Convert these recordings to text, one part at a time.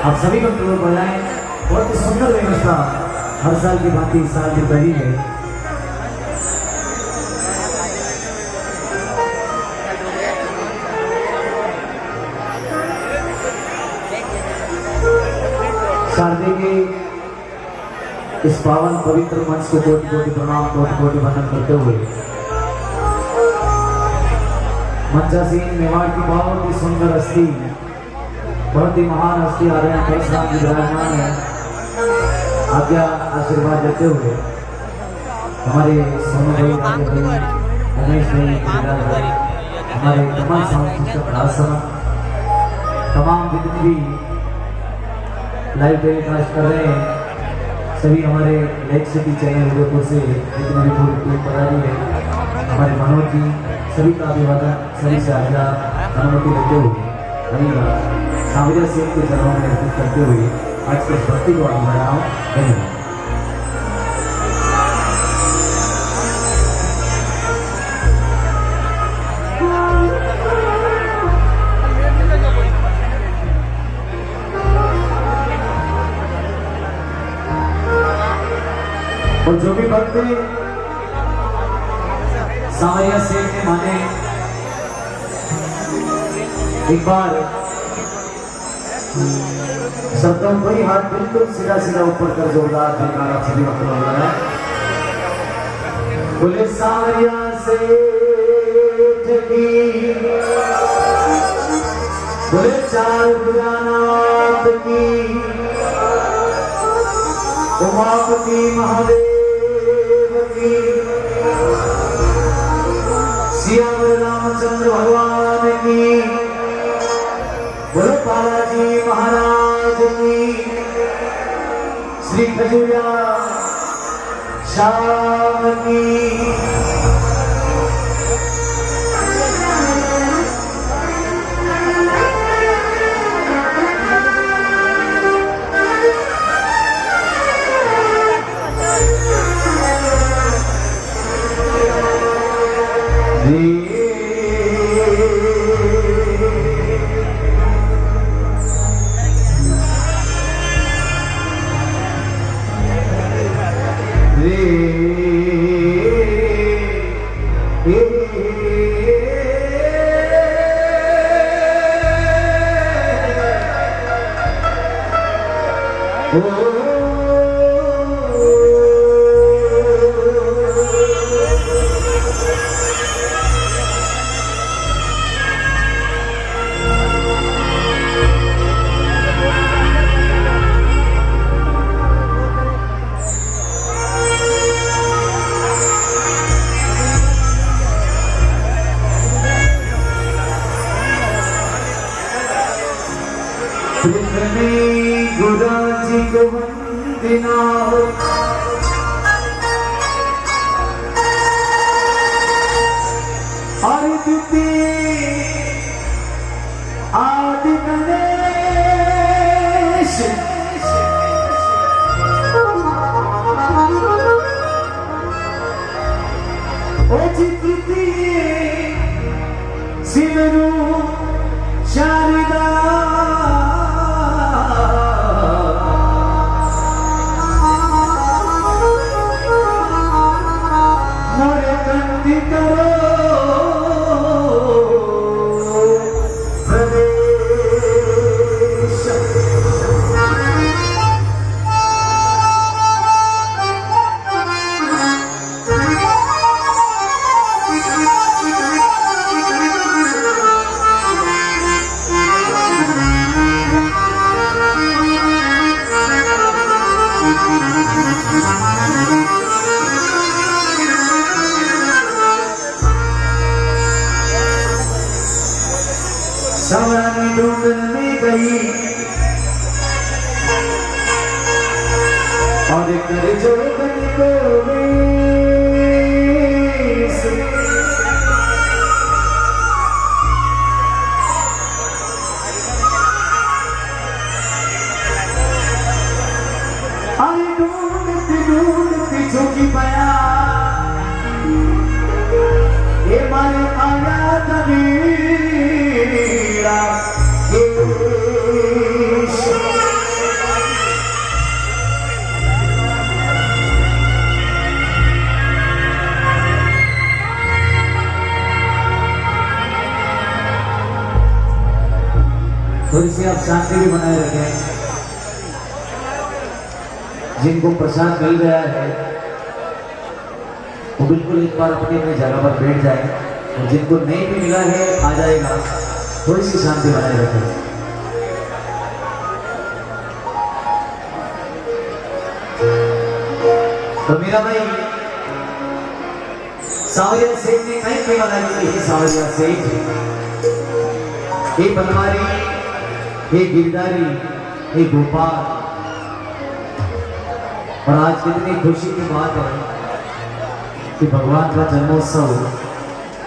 आप सभी को टोल बजाएं। बहुत ही सुंदर व्यवस्था हर साल की भांति इस साल भी बनी है। शारदे के इस पावन पवित्र मंच को कोटि कोटि प्रणाम, कोटि कोटि वंदन करते हुए मंचासीन मेवाड़ की बहुत ही सुंदर हस्ती, बहुत ही महान हस्ती आ रहे हैं परशुराम जी विराजमान है। आज्ञा आशीर्वाद देते हुए हमारे सोनू भाई, राजे भाई, रमेश भाई, हमारे तमाम साउंड तमाम जितने भी लाइव टेलीकास्ट कर रहे हैं, सभी हमारे लेक सिटी चैनल उदयपुर से जितने भी पूरी टीम पढ़ा रही है, हमारे मनोज जी, सभी का अभिवादन, सभी से आज्ञा अनुमति लेते हुए धन्यवाद। सावरिया सेठ के चरणों में अर्पित करते हुए आज के भक्ति को आगे बढ़ाओ। धन्यवाद। और जो भी भक्त सावरिया सेठ के माने एक बार शब्दों को ही हाथ बिल्कुल सीधा सीधा ऊपर कर जोरदार जयकारा सभी भक्तों को लगाया। बोले सावरिया सेठ की, बोले चार भुजानाथ की, उमापति महादेव की, श्याम रामचंद्र भगवान की, बोलो बालाजी महाराज की, श्री खजूरिया श्याम की। गुरुजी को वंदना हो, और आदि गणेश ओ जितती सिमरू शारदा सवरानी ढूंढने गई और कर जो को ढूंढती ढूंढती झुकी पाया ये मारे आया तभी शांति भी बनाए रखें। जिनको प्रसाद मिल गया है वो बिल्कुल एक बार अपनी अपनी जगह पर बैठ जाए, और जिनको नहीं भी मिला है आ जाएगा, थोड़ी सी शांति बनाए रखें। तो मेरा भाई सावरिया सेठ ने कई कई बनाई है। सावरिया सेठ, हे बनवारी, हे गिरधारी, हे गोपाल। और आज कितनी खुशी की बात है कि भगवान का जन्मोत्सव,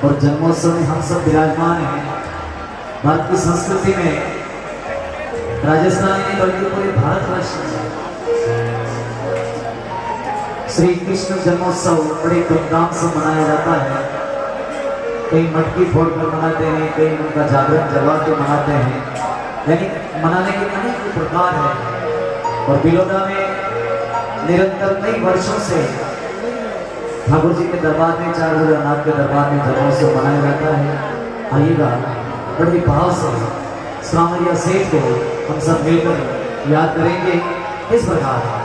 और जन्मोत्सव में हम सब विराजमान हैं। भारत की संस्कृति में राजस्थान में बल्कि पूरे भारतवर्ष में श्री कृष्ण जन्मोत्सव बड़े धूमधाम से मनाया जाता है। कई मटकी फोड़कर मनाते हैं, कई उनका जागरण जलवा के मनाते हैं, यानी मनाने के अनेक प्रकार है। और बिलोदा में निरंतर कई वर्षों से ठाकुर जी के दरबार में, चार भोलेनाथ के दरबार में जन्मोत्सव मनाया जाता है। आइएगा, बड़े भाव से सावरिया सेठ को हम सब मिलकर याद करेंगे इस प्रकार।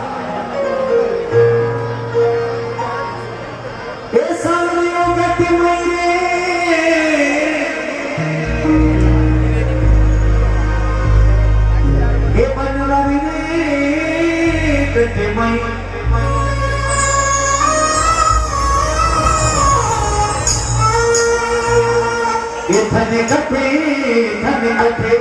धने कटे धने कटे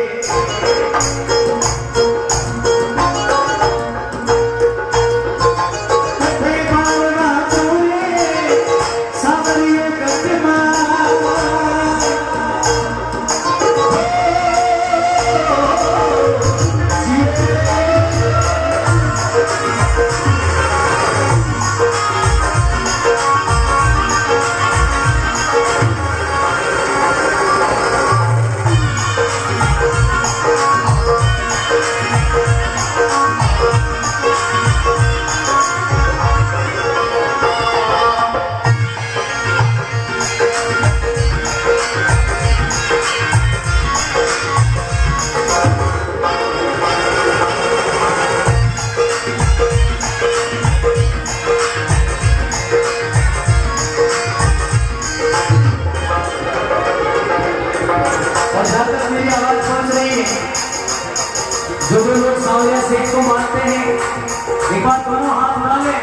जो लोग सावरिया सेठ को मानते हैं, एक बार दोनों हाथ उठा लें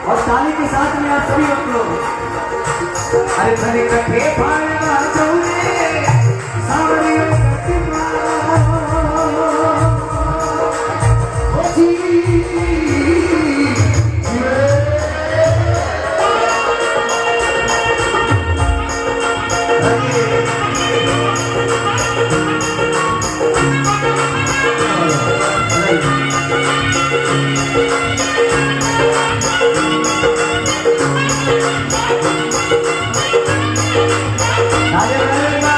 और ताली के साथ में आप सभी लोग अरे धने कटे फाड़ेगा चौरे सावरिया कटे Hallelujah.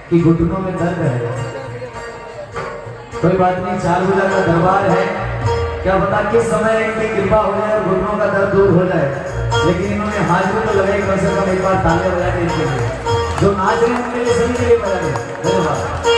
कि घुटनों में दर्द है। कोई बात नहीं, चार भुजा का दरबार है, क्या पता किस समय इनकी कृपा हो जाए और घुटनों का दर्द दूर हो जाए। लेकिन इन्होंने हाजिर तो लगाई, कम से कम एक बार तालियां बजा के इनके लिए, जो नाच रहे हैं उनके लिए, सभी के लिए बजा रहे। धन्यवाद।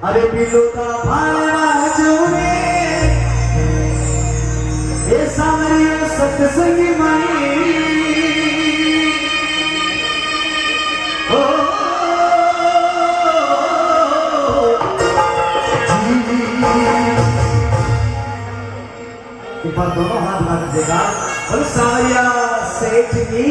अरे बिल्लू का भालना जोड़े ये सामरिया सत्संगी माई ओ जी पर दोनों हाथ मार देगा और सामरिया सेठ जी